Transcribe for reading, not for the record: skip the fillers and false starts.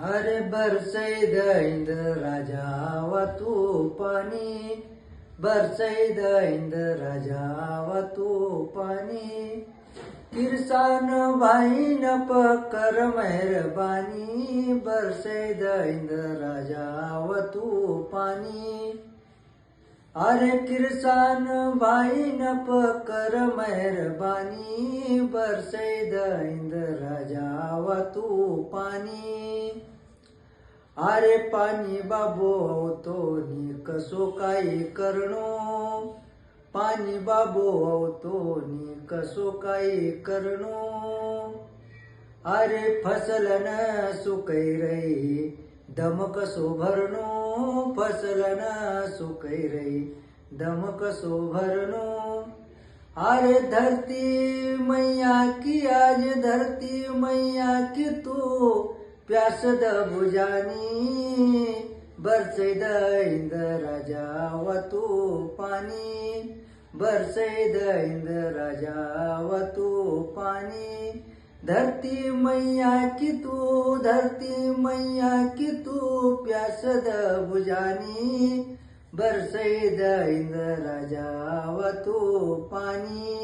अरे बरसई दैंद राजा वा तू पाणी, बरसई दैंद राजा वा तू पाणी, किरसान भाई न पकर मेहरबानी, बरसई दैंद राजा वा तू पाणी। अरे किरसान भाई न पकर मेहरबानी, बरसई दैंद राजा वा तू पाणी। अरे पाणी बाबो तो नी कसो काही करणो, पाणी बाबो तो नी कसो काही करणो। अरे फसल न सुकै रही दम कसो भरणो, फसल न सुकै रही दम कसो भरणो। अरे धरती मैया की आज धरती मैया की तू प्यास द बुझानी, बरसई दैंद राजा वा तू पाणी, बरसई दैंद राजा वा तू पाणी। धरती मैया की तू धरती मैया की तू प्यास द बुझानी, बरसई दैंद राजा वा तू पाणी।